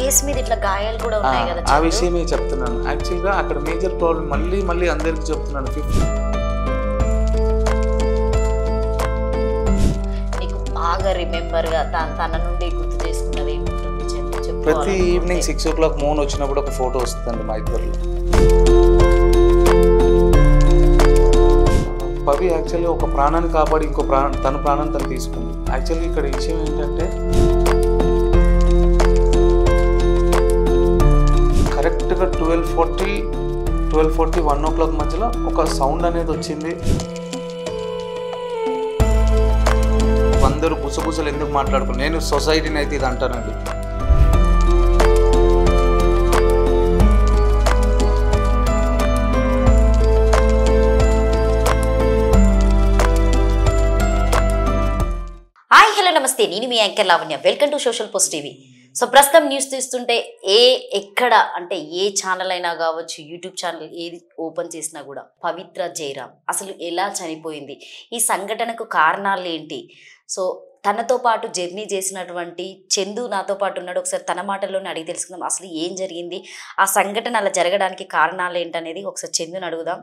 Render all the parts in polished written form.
Face మీద ఇట్లా గాయాలు కూడా ఉన్నాయి కదా. ఆ విషయమే చెప్తున్నాను. యాక్చువల్గా అక్కడ మేజర్ ప్రాబ్లం మళ్ళీ అందరికి చెప్తున్నాను. నీకు బాగా రిమెంబర్గా తన నుండి గుర్తు చేసుకున్నది ఏముంటుంది? ప్రతి ఈవినింగ్ 6 o'clock మూన్ వచ్చినప్పుడు ఒక ఫోటో వస్తుందండి మా ఇద్దరిలో. పవి యాక్చువల్లీ ఒక ప్రాణాన్ని కాపాడి తన ప్రాణాన్ని తను తీసుకుంది. యాక్చువల్లీ ఇక్కడ విషయం ఏంటంటే కరెక్ట్గా 12:40 1 o'clock మధ్యలో ఒక సౌండ్ అనేది వచ్చింది. అందరూ గుసగుసలు ఎందుకు మాట్లాడుకున్నాను, నేను సొసైటీని అయితే ఇది అంటానండి. నమస్తే, నేను మీ anchor Lavanya. Welcome to Social Post TV. So ప్రస్తుతం న్యూస్ తీస్తుంటే ఎక్కడ అంటే ఏ ఛానల్ అయినా కావచ్చు, యూట్యూబ్ ఛానల్ ఏది ఓపెన్ చేసినా కూడా పవిత్ర జయరాం అసలు ఎలా చనిపోయింది, ఈ సంఘటనకు కారణాలు ఏంటి, సో తనతో పాటు జర్నీ చేసినటువంటి చందు నాతో పాటు ఉన్నాడు. ఒకసారి తన మాటల్లోనే అడిగి తెలుసుకుందాం అసలు ఏం జరిగింది, ఆ సంఘటన అలా జరగడానికి కారణాలు ఏంటనేది ఒకసారి చందుని అడుగుదాం.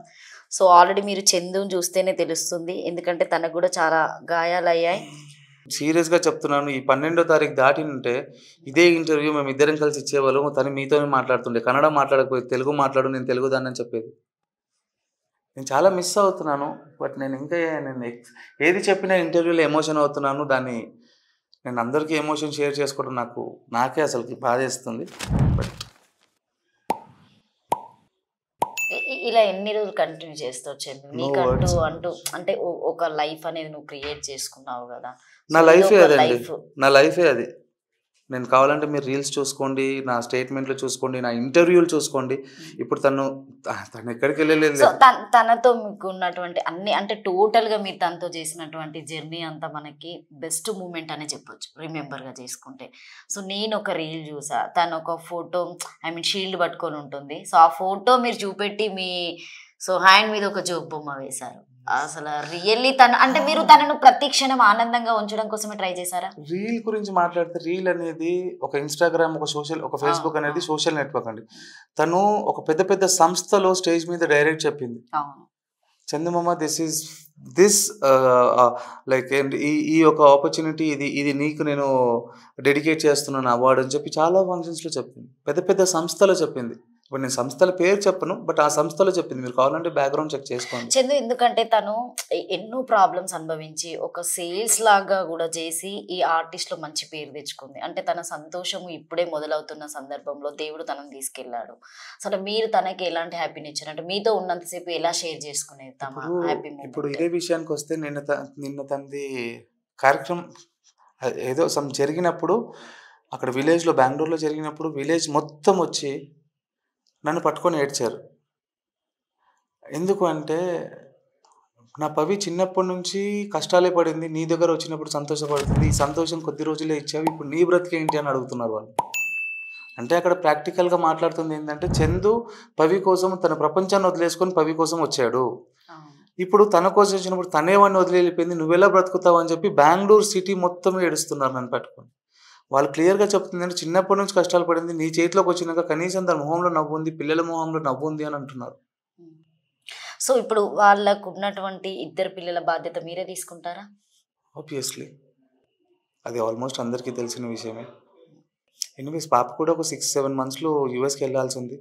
సో ఆల్రెడీ మీరు చందుని చూస్తేనే తెలుస్తుంది, ఎందుకంటే తనకు కూడా చాలా గాయాలయ్యాయి. సీరియస్గా చెప్తున్నాను. ఈ 12వ తారీఖు దాటినంటే ఇదే ఇంటర్వ్యూ మేము ఇద్దరం కలిసి ఇచ్చేవాళ్ళం. తను మీతోనే మాట్లాడుతుండే, కన్నడ మాట్లాడకపోయి తెలుగు మాట్లాడు, నేను తెలుగు దాన్ని అని చెప్పేది. నేను చాలా మిస్ అవుతున్నాను. బట్ నేను ఏది చెప్పినా ఇంటర్వ్యూలో ఎమోషన్ అవుతున్నాను. దాన్ని నేను అందరికీ ఎమోషన్ షేర్ చేసుకోవడం నాకే అసలుకి బాధేస్తుంది. బట్ ఇలా ఎన్ని రోజులు కంటిన్యూ చేస్తూ వచ్చేది నీకంటూ అంటే ఒక లైఫ్ అనేది నువ్వు క్రియేట్ చేసుకున్నావు కదా. నా లైఫే అది. నేను కావాలంటే మీరు రీల్స్ చూసుకోండి, నా స్టేట్మెంట్లు చూసుకోండి, నా ఇంటర్వ్యూలు చూసుకోండి. ఇప్పుడు తను ఎక్కడికి వెళ్ళలేదు. తనతో మీకు ఉన్నటువంటి అన్ని అంటే టోటల్గా మీరు తనతో చేసినటువంటి జర్నీ అంతా మనకి బెస్ట్ మూమెంట్ అనే చెప్పొచ్చు రిమెంబర్గా చేసుకుంటే. సో నేను ఒక రీల్ చూసా, తను ఒక ఫోటో షీల్డ్ పట్టుకొని ఉంటుంది. సో ఆ ఫోటో మీరు చూపెట్టి మీ హ్యాండ్ మీద ఒక జోక్ బొమ్మ వేశారు. అసలు రియల్లీ మీరు తనను ప్రతి క్షణం ఆనందంగా ఉంచడం కోసమే ట్రై చేశారా? రీల్ గురించి మాట్లాడితే, రీల్ అనేది ఒక ఇన్స్టాగ్రామ్, ఒక ఫేస్బుక్ అనేది సోషల్ నెట్వర్క్ అండి. తను ఒక పెద్ద సంస్థలో స్టేజ్ మీద డైరెక్ట్ చెప్పింది, చందమామ దిస్ లైక్ ఈ ఒక ఆపర్చునిటీ ఇది నీకు నేను డెడికేట్ చేస్తున్నాను అవార్డు అని చెప్పి చాలా ఫంక్షన్స్లో చెప్పింది. పెద్ద సంస్థలో చెప్పింది. ఇప్పుడు నేను సంస్థల పేరు చెప్పను, బట్ ఆ సంస్థలో చెప్పింది. మీరు కావాలంటే బ్యాక్గ్రౌండ్ చెక్ చేసుకోండి. చందు ఎందుకంటే తను ఎన్నో ప్రాబ్లమ్స్ అనుభవించి ఒక సేల్స్ లాగా కూడా చేసి ఈ ఆర్టిస్ట్లో మంచి పేరు తెచ్చుకుంది. అంటే తన సంతోషము ఇప్పుడే మొదలవుతున్న సందర్భంలో దేవుడు తనను తీసుకెళ్లాడు. అసలు మీరు తనకి ఎలాంటి హ్యాపీని ఇచ్చారు, అంటే మీతో ఉన్నంతసేపు ఎలా షేర్ చేసుకునేది తమ హ్యాపీ? ఇప్పుడు ఇదే విషయానికి వస్తే నిన్న తనది కార్యక్రమం ఏదో జరిగినప్పుడు, అక్కడ విలేజ్లో బెంగళూరులో జరిగినప్పుడు విలేజ్ మొత్తం వచ్చి నన్ను పట్టుకొని ఏడ్చారు. ఎందుకు అంటే నా పవి చిన్నప్పటి నుంచి కష్టాలే పడింది, నీ దగ్గర వచ్చినప్పుడు సంతోషపడుతుంది, ఈ సంతోషం కొద్ది రోజులే ఇచ్చావు, ఇప్పుడు నీ బ్రతికేంటి అని అడుగుతున్నారు వాళ్ళు. అంటే అక్కడ ప్రాక్టికల్గా మాట్లాడుతుంది ఏంటంటే, చందు పవి కోసం తన ప్రపంచాన్ని వదిలేసుకొని పవి కోసం వచ్చాడు. ఇప్పుడు తన కోసం వచ్చినప్పుడు తనే వాడిని వదిలి వెళ్ళిపోయింది, నువ్వెలా బ్రతుకుతావు అని చెప్పి బెంగళూరు సిటీ మొత్తం ఏడుస్తున్నారు నన్ను పట్టుకొని. వాళ్ళు క్లియర్గా చెప్తుందంటే చిన్నప్పటి నుంచి కష్టాలు పడింది, నీ చేతిలోకి వచ్చినాక కనీసం తన మొహంలో నవ్వు ఉంది, పిల్లల మొహంలో నవ్వు ఉంది అని అంటున్నారు. సో ఇప్పుడు వాళ్ళకు ఉన్నటువంటి 2 పిల్లల బాధ్యత మీరే తీసుకుంటారా? ఆబ్వియస్లీ, అది ఆల్మోస్ట్ అందరికీ తెలిసిన విషయమే. ఎనీవేస్ పాప కూడా ఒక 6-7 monthsలో యూఎస్కి వెళ్ళాల్సి ఉంది.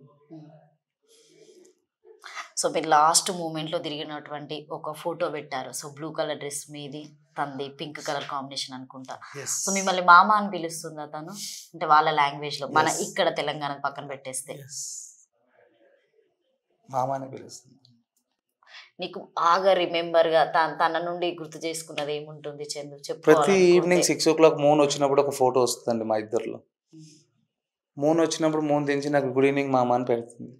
సో మీరు లాస్ట్ మూమెంట్లో తిరిగినటువంటి ఒక ఫోటో పెట్టారు. సో బ్లూ కలర్ డ్రెస్ మీది, తనది పింక్ కలర్ కాంబినేషన్ అనుకుంటా. సో మిమ్మల్ని మామ అని పిలుస్తుందా తను, అంటే వాళ్ళ లాంగ్వేజ్లో? మన ఇక్కడ తెలంగాణ పక్కన పెట్టేస్తే మామ అని పిలుస్తుంది. నీకు బాగా రిమెంబర్గా తన నుండి గుర్తు చేసుకున్నది ఏముంటుంది చందు? చెప్పు. ప్రతి ఈవినింగ్ 6 o'clock మూన్ వచ్చినప్పుడు ఒక ఫోటో వస్తుందండి మా ఇద్దరిలో. మూన్ వచ్చినప్పుడు మూన్ దించి నాకు గుడ్ ఈవినింగ్ మామ అని పెడుతుంది.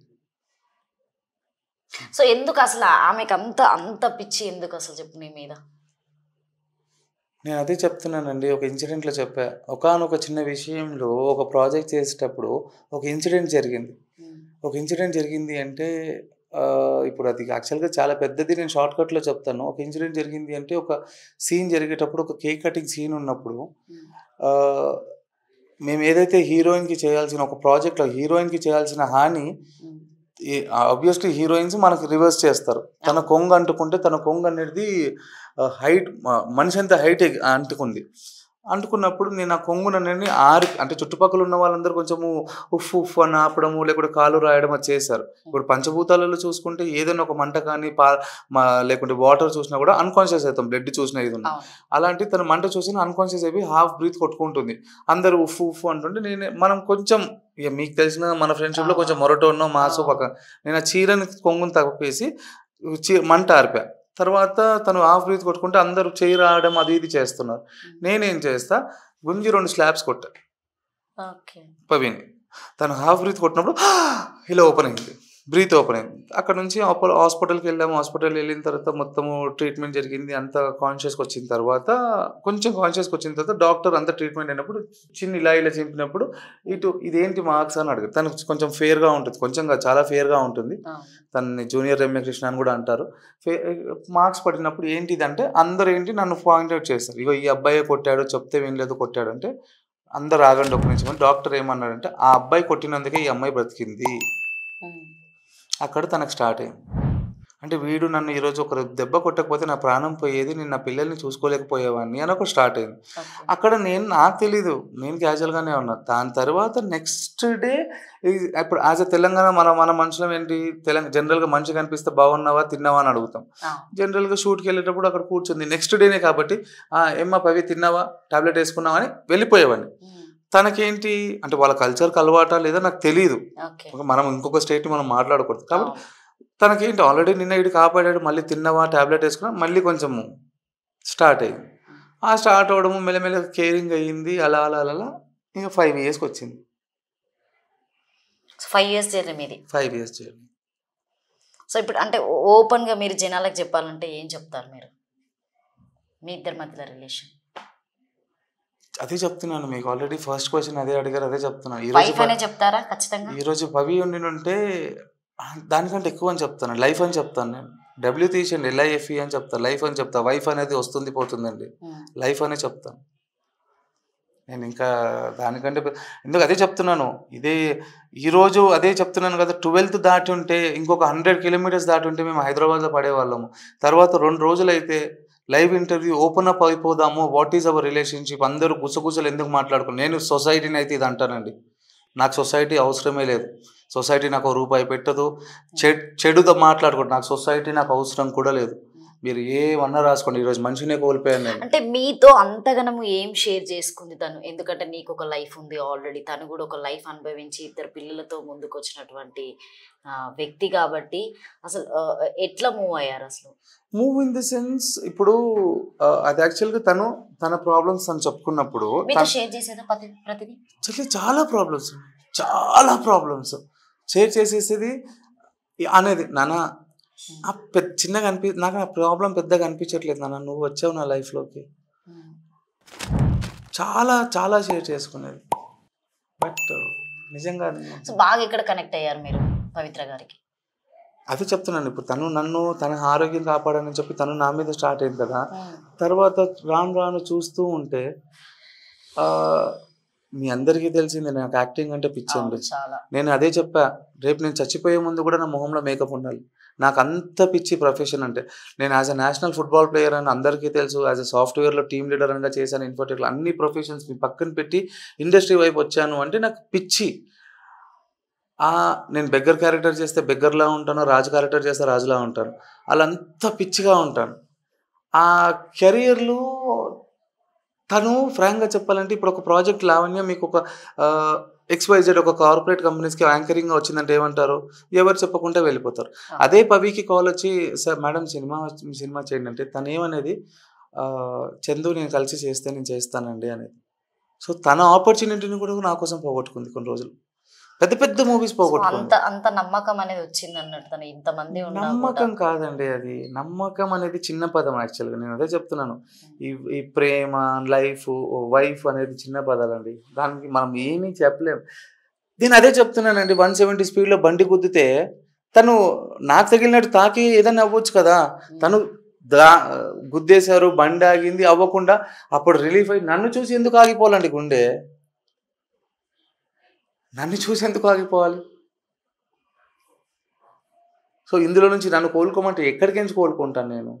సో ఎందుకు అసలు ఆమెకు అంత పిచ్చి ఎందుకు అసలు చెప్పు నీ మీద? నేను అదే చెప్తున్నానండి, ఒక ఇన్సిడెంట్లో చెప్పా. ఒకానొక చిన్న విషయంలో ఒక ప్రాజెక్ట్ చేసేటప్పుడు ఒక ఇన్సిడెంట్ జరిగింది అంటే ఇప్పుడు అది యాక్చువల్గా చాలా పెద్దది, నేను షార్ట్కట్లో చెప్తాను. ఒక ఇన్సిడెంట్ జరిగింది అంటే ఒక సీన్ జరిగేటప్పుడు, ఒక కేక్ కటింగ్ సీన్ ఉన్నప్పుడు మేము ఏదైతే హీరోయిన్కి చేయాల్సిన ఒక ప్రాజెక్ట్లో హీరోయిన్కి చేయాల్సిన హాని ఆబ్వియస్లీ హీరోయిన్స్ మనకి రివర్స్ చేస్తారు. తన కొంగు అంటుకుంటే తన కొంగు అనేది హైట్ మనిషి అంత హైట్ అంటుకున్నప్పుడు నేను ఆ కొంగునని అంటే చుట్టుపక్కల ఉన్న వాళ్ళందరూ కొంచెము ఉఫ్ అని ఆపడము లేకుంటే కాలు రాయడం అది చేశారు. ఇప్పుడు పంచభూతాలలో చూసుకుంటే ఏదైనా ఒక మంట కానీ లేకుంటే వాటర్ చూసినా కూడా అన్కాన్షియస్ అవుతాం, బ్లడ్ చూసినా ఏదన్నా. అలాంటి తన మంట చూసినా అన్కాన్షియస్ అయిపోయి హాఫ్ బ్రీత్ కొట్టుకుంటుంది. అందరూ ఉఫ్ అంటుంటే మనం కొంచెం ఇక మీకు తెలిసిన మన ఫ్రెండ్షిప్లో కొంచెం మొరటోన్నో మాసో పక్క నేను ఆ చీరని కొంగుని తప్పేసి మంట ఆర్పా. తర్వాత తను హాఫ్ బ్రీత్ కొట్టుకుంటే అందరూ చేయి రావడం అది ఇది చేస్తున్నారు. నేనేం చేస్తా, గుంజి 2 స్లాబ్స్ కొట్టా పవిని. తను హాఫ్ బ్రీత్ కొట్టినప్పుడు ఇలా ఓపెన్ అయింది, బ్రీత్ ఓపెన్ అయింది. అక్కడ నుంచి హాస్పిటల్కి వెళ్ళాము. హాస్పిటల్ వెళ్ళిన తర్వాత మొత్తము ట్రీట్మెంట్ జరిగింది. అంత కాన్షియస్కి వచ్చిన తర్వాత డాక్టర్ అంత ట్రీట్మెంట్ అయినప్పుడు చిన్న ఇలా చింపినప్పుడు ఇదేంటి మార్క్స్ అని అడిగారు. తనకు కొంచెం ఫేర్గా ఉంటుంది, కొంచెం చాలా ఫేర్గా ఉంటుంది. తనని జూనియర్ రమ్యకృష్ణ అని కూడా అంటారు. మార్క్స్ పడినప్పుడు ఏంటిదంటే అందరూ నన్ను పాయింట్ అవుట్ చేస్తారు. ఇగో ఈ అబ్బాయి కొట్టాడు, చెప్తే వినలేదు కొట్టాడు అంటే అందరు ఆగండి ఒక నిమిషం. డాక్టర్ ఏమన్నాడంటే ఆ అబ్బాయి కొట్టినందుకే ఈ అమ్మాయి బ్రతికింది. అక్కడ తనకు స్టార్ట్ అయింది. అంటే వీడు నన్ను ఈరోజు ఒక దెబ్బ కొట్టకపోతే నా ప్రాణం పోయేది, నేను నా పిల్లల్ని చూసుకోలేకపోయేవాడిని అని ఒక స్టార్ట్ అయింది. అక్కడ నాకు తెలీదు, నేను క్యాజువల్గానే ఉన్నా. దాని తర్వాత నెక్స్ట్ డే ఇప్పుడు యాజ్ అ తెలంగాణ మన మనుషులం ఏంటి, జనరల్గా మనిషి కనిపిస్తే బాగున్నావా తిన్నావా అని అడుగుతాం. జనరల్గా షూట్కి వెళ్ళేటప్పుడు అక్కడ కూర్చుంది నెక్స్ట్ డేనే కాబట్టి ఏమ్మా పవి తిన్నావా, టాబ్లెట్ వేసుకున్నావా అని వెళ్ళిపోయేవాడిని. తనకేంటి అంటే వాళ్ళ కల్చర్కి అలవాటా లేదా నాకు తెలియదు, మనం ఇంకొక స్టేట్ని మనం మాట్లాడకూడదు కాబట్టి తనకేంటి ఆల్రెడీ నిన్న ఇటు కాపాడాడు, మళ్ళీ తిన్నావా టాబ్లెట్ వేసుకున్నా మళ్ళీ కొంచెము స్టార్ట్ అయ్యింది. ఆ స్టార్ట్ అవ్వడము మెల్లమెల్లగా కేరింగ్ అయ్యింది. అలా ఇంకా 5 yearsకి వచ్చింది. 5 years జర్నీ మీది. 5 years జర్నీ. సో ఇప్పుడు అంటే ఓపెన్గా మీరు జనాలకు చెప్పాలంటే ఏం చెప్తారు మీరు, మీ ఇద్దరి మధ్యలో రిలేషన్? అదే చెప్తున్నాను మీకు, ఆల్రెడీ ఫస్ట్ క్వశ్చన్ అదే అడిగారు, అదే చెప్తున్నాను. ఈరోజు పవి ఉంటే దానికంటే ఎక్కువ అని చెప్తాను, లైఫ్ అని చెప్తాను. నేను డబ్ల్యూ తీసండి LIFE అని చెప్తాను, లైఫ్ అని చెప్తా. వైఫ్ అనేది వస్తుంది పోతుందండి, లైఫ్ అనే చెప్తాను నేను. ఇంకా దానికంటే ఎందుకు అదే చెప్తున్నాను, ఈరోజు అదే చెప్తున్నాను కదా. 12th దాటి ఉంటే ఇంకొక 100 kilometers దాటి ఉంటే మేము హైదరాబాద్లో పడేవాళ్ళము. తర్వాత 2 రోజులు అయితే లైవ్ ఇంటర్వ్యూ ఓపెన్ అప్ అయిపోదాము, వాట్ ఈజ్ అవర్ రిలేషన్షిప్, అందరూ గుసగుసలు ఎందుకు మాట్లాడుకుని. నేను సొసైటీని అయితే ఇది అంటానండి, నాకు సొసైటీ అవసరమే లేదు. సొసైటీ నాకు రూపాయి పెట్టదు. చెడుతో మాట్లాడుకుంటా, నాకు సొసైటీ నాకు అవసరం కూడా లేదు. మీరు ఏమన్నా రాసుకోండి, ఈరోజు మనిషినే కోల్పోయాను నేను. అంటే మీతో అంతగానము ఏం షేర్ చేసుకుంది తను? ఎందుకంటే నీకు ఒక లైఫ్ ఉంది ఆల్రెడీ, తను కూడా ఒక లైఫ్ అనుభవించి 2 పిల్లలతో ముందుకు వచ్చినటువంటి వ్యక్తి కాబట్టి అసలు ఎట్లా మూవ్ అయ్యారు? అసలు మూవ్ ఇన్ ది సెన్స్ ఇప్పుడు అది యాక్చువల్గా తన ప్రాబ్లమ్స్ తను చెప్పుకున్నప్పుడు షేర్ చేసేదా ప్రతిదీ? చాలా ప్రాబ్లమ్స్ షేర్ చేసేసేది అనేది. నాన్న చిన్నగా నాకు ఆ ప్రాబ్లం పెద్దగా అనిపించట్లేదు నాన్న, నువ్వు వచ్చావు నా లైఫ్లోకి. చాలా షేర్ చేసుకునేది. బట్ నిజంగా బాగా ఎక్కడ కనెక్ట్ అయ్యారు మీరు పవిత్ర గారికి? అదే చెప్తున్నాను. ఇప్పుడు తన ఆరోగ్యం కాపాడని చెప్పి తను నా మీద స్టార్ట్ అయింది కదా. తర్వాత రాను చూస్తూ ఉంటే మీ అందరికీ తెలిసింది నాకు యాక్టింగ్ అంటే పిచ్చండి. నేను అదే చెప్పా, రేపు నేను చచ్చిపోయే ముందు కూడా నా మొహంలో మేకప్ ఉండాలి. నాకు అంత పిచ్చి ప్రొఫెషన్ అంటే. నేను as a national football player అని అందరికీ తెలుసు, యాజ్ అ సాఫ్ట్వేర్లో టీమ్ లీడర్ అనగా చేశాను, ఇన్ఫోటెక్లో అన్ని ప్రొఫెషన్స్ మీ పక్కన పెట్టి ఇండస్ట్రీ వైపు వచ్చాను అంటే నాకు పిచ్చి. నేను బెగ్గర్ క్యారెక్టర్ చేస్తే బెగ్గర్లా ఉంటాను, రాజు క్యారెక్టర్ చేస్తే రాజులా ఉంటాను, అలా అంత పిచ్చిగా ఉంటాను. ఆ కెరియర్లో తను ఫ్రాంక్గా చెప్పాలంటే ఇప్పుడు ఒక ప్రాజెక్ట్ లావణ్య మీకు ఒక XYZ ఒక కార్పొరేట్ కంపెనీస్కి యాంకరింగ్గా వచ్చిందంటే ఏమంటారు, ఎవరు చెప్పకుండా వెళ్ళిపోతారు. అదే పవికి కాల్ వచ్చి సార్ మేడం సినిమా చేయండి అంటే తను ఏమనేది, చందు నేను కలిసి చేస్తే నేను చేస్తానండి అనేది. సో తన ఆపర్చునిటీని కూడా నా కోసం పోగొట్టుకుంది కొన్ని రోజులు. పెద్ద మూవీస్ పోగొట్టుకుంది. అంత నమ్మకం అనేది వచ్చింది అన్నట్టు. తను ఇంతమంది నమ్మకం కాదండి, అది నమ్మకం అనేది చిన్న పదం. యాక్చువల్గా నేను అదే చెప్తున్నాను, ఈ ప్రేమ, లైఫ్, వైఫ్ అనేది చిన్న పదాలండి, దానికి మనం ఏమీ చెప్పలేము. నేను అదే చెప్తున్నానండి, 170 స్పీడ్లో బండి గుద్దితే తను నాకు తగిలినట్టు తాకి ఏదైనా అవ్వచ్చు కదా. తను గుద్దేశారు, బండి ఆగింది, అవ్వకుండా అప్పుడు రిలీఫ్ అయ్యి నన్ను చూసి ఎందుకు ఆగిపోవాలండి గుండె? నన్ను చూసి ఎందుకు ఆగిపోవాలి? సో ఇందులో నుంచి నన్ను కోలుకోమంటే ఎక్కడికి నుంచి కోలుకుంటాను నేను?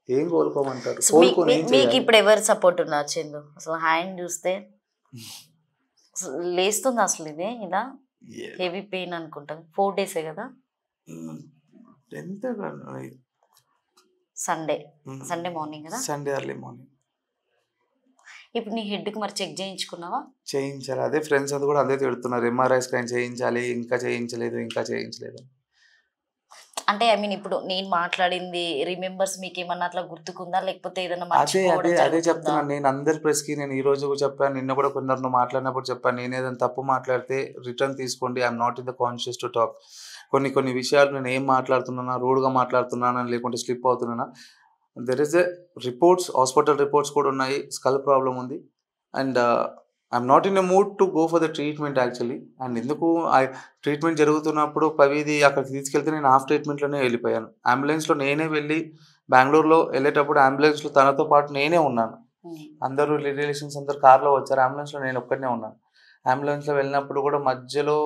ఏం కోలుకోమంటారు? కోలుకొని ఏం మీకు చేయాలి? ఇప్పుడు ఎవరు సపోర్ట్ ఉన్నారు చందు? అసలు హ్యాండ్ చూస్తే లేస్తుంది అసలు ఇదే ఇలా హెవీ పెయిన్ అనుకుంటాను. 4 days కదా? ఎంత సండే మార్నింగ్ కదా? Sunday early morning. ఇప్పుడు నీ హెడ్కి మరి చెక్ చేయించుకున్నావా? చేయించాలి. అదే ఫ్రెండ్స్ అది కూడా అదే తిడుతున్నారు, ఎంఆర్ఐ స్కాన్ చేయించాలి, ఇంకా చేయించలేదు. అంటే ఐ మీన్ ఇప్పుడు నేను మాట్లాడింది రిమెంబర్స్ మీకు ఏమన్నా అట్లా గుర్తుకుందా, లేకపోతే ఏదైనా అదే మర్చిపోవడం అదే జరుగుతుందా? చెప్తున్నాను. నేను అందరి ప్రెస్కి నేను ఈ రోజు కూడా చెప్పాను, నిన్న కూడా కొందరు మాట్లాడినప్పుడు చెప్పాను, నేను ఏదైనా తప్పు మాట్లాడితే రిటర్న్ తీసుకోండి, I'm not in the conscious to talk. కొన్ని విషయాలు నేను ఏం మాట్లాడుతున్నానా, రూడ్గా మాట్లాడుతున్నానా, లేకుంటే స్లిప్ అవుతున్నానా, there is a reports, hospital reports కూడా ఉన్నాయి, స్కల్ ప్రాబ్లం ఉంది. And I'm not in a mood to go for the treatment actually. And ఎందుకు ట్రీట్మెంట్ జరుగుతున్నప్పుడు పవిది అక్కడికి తీసుకెళ్తే నేను హాఫ్ ట్రీట్మెంట్లోనే వెళ్ళిపోయాను. అంబులెన్స్లో నేనే వెళ్ళి బెంగళూరులో వెళ్ళేటప్పుడు అంబులెన్స్లో తనతో పాటు నేనే ఉన్నాను. అందరూ రిలేషన్స్ అందరు కార్లో వచ్చారు, అంబులెన్స్లో నేను ఒక్కడనే ఉన్నాను. అంబులెన్స్లో వెళ్ళినప్పుడు కూడా మధ్యలో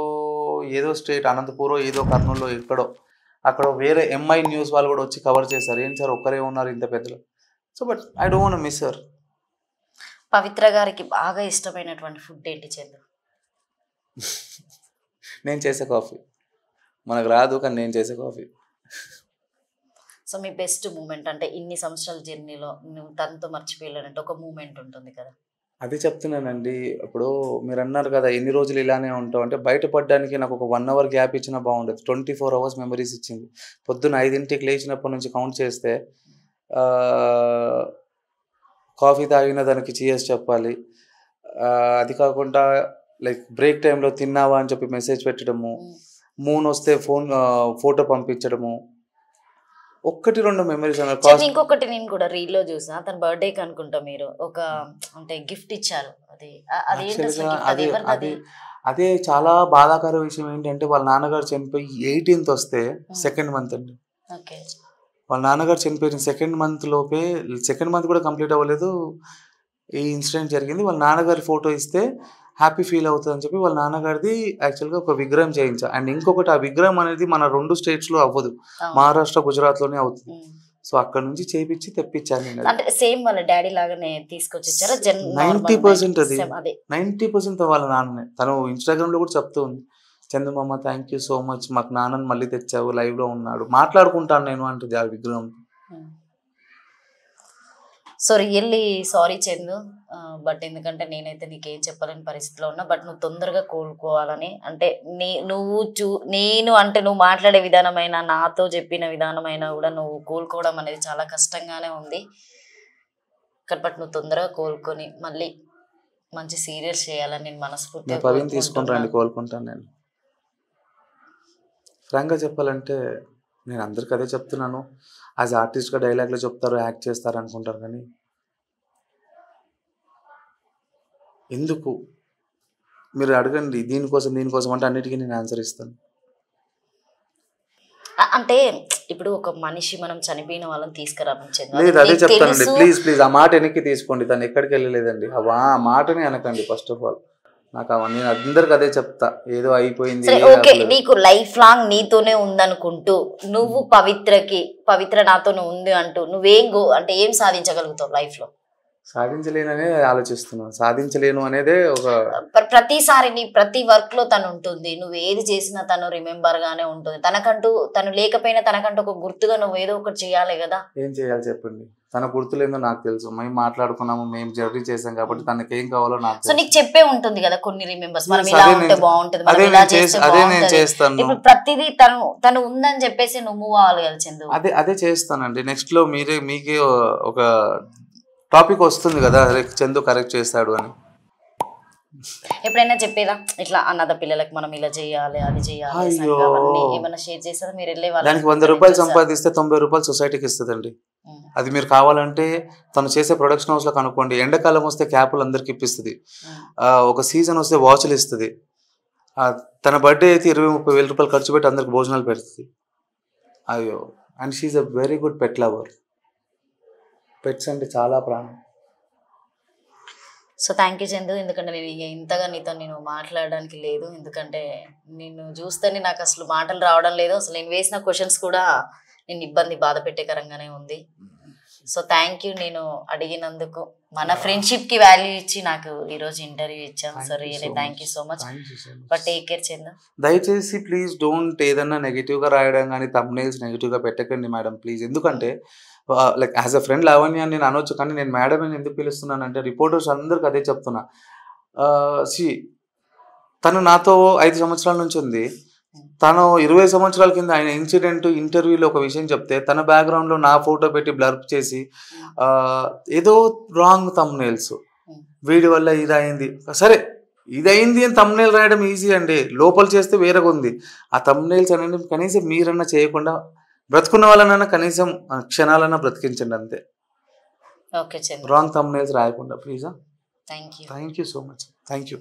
ఏదో స్టేట్ అనంతపూర్, ఏదో కర్నూలులో ఎక్కడో అక్కడ వేరే ఎంఐ న్యూస్ వాళ్ళు కూడా వచ్చి కవర్ చేశారు. ఏం సార్ ఒక్కరే ఉన్నారు ఇంత పెద్దలు? So but I don't want to miss her. Pavithra గారికి బాగా ఇష్టమైనటువంటి ఫుడ్ ఏంటి చందు? నేను చేసే కాఫీ. మనకు రాదు కానీ నేను చేసే కాఫీ. సో మీ బెస్ట్ మూమెంట్ అంటే ఇన్ని సంవత్సరాల జర్నీలో నువ్వు తనతో మర్చిపోయాలంటే ఒక మూమెంట్ ఉంటుంది కదా? అదే చెప్తున్నానండి. ఇప్పుడు మీరు అన్నారు కదా ఎన్ని రోజులు ఇలానే ఉంటావు అంటే, బయటపడడానికి నాకు ఒక 1 hour గ్యాప్ ఇచ్చినా బాగుండేది. 24 hours మెమరీస్ ఇచ్చింది. పొద్దున్న 5ంటికి లేచినప్పటి నుంచి కౌంట్ చేస్తే కాఫీ తాగిన దానికి చీయర్స్ చెప్పాలి. అది కాకుండా లైక్ బ్రేక్ టైంలో తిన్నావా అని చెప్పి మెసేజ్ పెట్టడము, మూన్ వస్తే ఫోటో పంపించడము, 1-2 మెమరీస్ చందు, ఇంకొకటి నేను కూడా రీల్లో చూసా, తన బర్త్డేకి అనుకుంటా మీరు ఒక అంటే గిఫ్ట్ ఇచ్చారు. అదేంటి అసలు gift? అది ఎవరిది అది? అదే చాలా బాధాకర విషయం ఏంటంటే, వాళ్ళ నాన్నగారు చనిపోయి 18th వస్తే 2nd month అండి. ఓకే. వాళ్ళ నాన్నగారు చనిపోయిన 2nd month లోపే, 2nd month కూడా కంప్లీట్ అవ్వలేదు, ఈ ఇన్సిడెంట్ జరిగింది. వాళ్ళ నాన్నగారి ఫోటో ఇస్తే హ్యాపీ ఫీల్ అవుతుందని చెప్పి వాళ్ళ నాన్నగారిది యాక్చువల్గా ఒక విగ్రహం చేయించా. అండ్ ఇంకొకటి, ఆ విగ్రహం అనేది మన 2 స్టేట్స్లో అవ్వదు, మహారాష్ట్ర, గుజరాత్లోనే అవుతుంది. సో అక్కడ నుంచి చేపించి తెప్పించాను నేను. అంటే సేమ్ వాళ్ళ డాడీ లాగానే తీసుకొచ్చి ఇచ్చారా? 90% అది 90% వాళ్ళ నాన్ననే. తను ఇన్స్టాగ్రామ్లో కూడా చెప్తూ ఉంది, చందమామ థ్యాంక్ యూ సో మచ్, మాకు నాన్నని మళ్ళీ తెచ్చావు, లైవ్లో ఉన్నాడు, మాట్లాడుకుంటాను నేను అంటుంది ఆ విగ్రహం. So really sorry Chandu, but ఎందుకంటే నేనైతే నీకేం చెప్పలేని పరిస్థితిలో ఉన్నా, బట్ నువ్వు తొందరగా కోలుకోవాలని, అంటే నేను అంటే నువ్వు మాట్లాడే విధానమైనా, నాతో చెప్పిన విధానమైనా కూడా నువ్వు కోలుకోవడం అనేది చాలా కష్టంగానే ఉంది. బట్ నువ్వు తొందరగా కోలుకొని మళ్ళీ మంచి సీరియల్స్ చేయాలని నేను మనస్ఫూర్తిగా తీసుకుంటాను, కోలుకుంటాను. నేను ఫ్రాంక్గా చెప్పాలంటే నేను అందరికి అదే చెప్తున్నాను. యాజ్ ఆర్టిస్ట్గా డైలాగ్లో చెప్తారు, యాక్ట్ చేస్తారు అనుకుంటారు, కానీ ఎందుకు మీరు అడగండి, దీనికోసం అంటే అన్నిటికీ నేను ఆన్సర్ ఇస్తాను. అంటే ఇప్పుడు ఒక మనిషి మనం చనిపోయిన వాళ్ళని తీసుకురాపించండి. లేదు, అదే చెప్తానండి. ప్లీజ్ ఆ మాట వెనక్కి తీసుకోండి. తను ఎక్కడికి వెళ్ళలేదండి. ఆ మాటని అనకండి ఫస్ట్ ఆఫ్ ఆల్. నాకు నేను అందరికి అదే చెప్తా, ఏదో అయిపోయింది. ఓకే, నీకు లైఫ్ లాంగ్ నీతోనే ఉందనుకుంటూ నువ్వు పవిత్ర నాతోనే ఉంది అంటూ అంటే ఏం సాధించగలుగుతావు లైఫ్ లో? సాధించలేననే ఆలోచిస్తున్నాను. సాధించలేను అనేదే ఒక ప్రతిసారి నీ ప్రతి వర్క్ లో తను ఉంటుంది, నువ్వు ఏది చేసినా తను రిమెంబర్ గానే ఉంటుంది. తను లేకపోయినా తనకంటూ ఒక గుర్తుగా నువ్వు ఏదో ఒకటి చేయాలి కదా. ఏం చేయాలి చెప్పండి? తన గుర్తులేదో నాకు తెలుసు, మేము మాట్లాడుకున్నాము, మేము జర్నీ చేసాం కాబట్టి తనకి ఏం కావాలో నాకు. సో నీకు చెప్పే ఉంటుంది కదా కొన్ని రిమెంబర్స్, మనం ఇలా ఉంటే బాగుంటుంది, మనం ఇలా చేస్తే బాగుంటుంది. ఇప్పుడు ప్రతిదీ తను ఉందని చెప్పేసి నువ్వు మూవ్ అవ్వాలి కదా చందు. అదే చేస్తానండి. నెక్స్ట్ లో మీకే ఒక టాపిక్ వస్తుంది కదా, చందు కరెక్ట్ చేస్తాడు అని. ఎప్పుడైనా చెప్పేదా ఇట్లా అన్నద పిల్లలకి మనం ఇలా చేయాలి, అది చేయాలి, ఏమైనా షేర్ చేస్తారా? మీరు వెళ్ళే వాళ్ళు దానికి 100 రూపాయలు సంపాదిస్తే 90 రూపాయలు సొసైటీకి ఇస్తుందండి. అది మీరు కావాలంటే తను చేసే ప్రొడక్షన్ హౌస్లో కనుక్కోండి. ఎండాకాలం వస్తే క్యాపులు అందరికి ఇప్పిస్తుంది, ఒక సీజన్ వస్తే వాచ్లు ఇస్తుంది. తన బర్త్డే అయితే 20-30 వేల రూపాయలు ఖర్చు పెట్టి అందరికి భోజనాలు పెడుతుంది. అయ్యో, and she a very good pet lover. Pets అంటే చాలా ప్రాణం. సో థ్యాంక్ యూ చందు, ఎందుకంటే నేను ఇక ఇంతగా నీతో నేను మాట్లాడడానికి లేదు, ఎందుకంటే నిన్ను చూస్తేనే నాకు అసలు మాటలు రావడం లేదు, అసలు నేను వేసిన క్వశ్చన్స్ కూడా నేను బాధ పెట్టేకరంగానే ఉంది. సో థ్యాంక్ యూ నేను అడిగినందుకు, మన ఫ్రెండ్షిప్ కి వాల్యూ ఇచ్చి నాకు ఈరోజు ఇంటర్వ్యూ ఇచ్చాం. So really thank you so much. But take care Chandu. దయచేసి ప్లీజ్ డోంట్ ఏదన్నా నెగిటివ్గా రాయడం కానీ తమ్నైల్స్ నెగిటివ్గా పెట్టకండి మేడం ప్లీజ్. ఎందుకంటే like as a friend Lavanya అని నేను అనొచ్చు, కానీ నేను మేడం అని ఎందుకు పిలుస్తున్నానంటే రిపోర్టర్స్ అందరికి అదే చెప్తున్నా. సి తను నాతో 5 సంవత్సరాల నుంచి ఉంది. తను 20 సంవత్సరాల కింద ఆయన ఇన్సిడెంట్ ఇంటర్వ్యూలో ఒక విషయం చెప్తే తన బ్యాక్గ్రౌండ్లో నా ఫోటో పెట్టి బ్లర్ప్ చేసి ఏదో రాంగ్ తమ్నైల్స్, వీడి వల్ల ఇది అయింది, సరే ఇది అయింది అని తమ్నైల్ రాయడం ఈజీ అండి, లోపల చేస్తే వేరేగా ఉంది. ఆ తమ్నైల్స్ అనేది కనీసం మీరన్నా చేయకుండా బ్రతుకున్న వాళ్ళనన్నా కనీసం క్షణాలన్నా బ్రతికించండి అంతే. ఓకే చందు, రాంగ్ తమ్నైల్స్ రాయకుండా please. Thank you. Thank you so much. Thank you.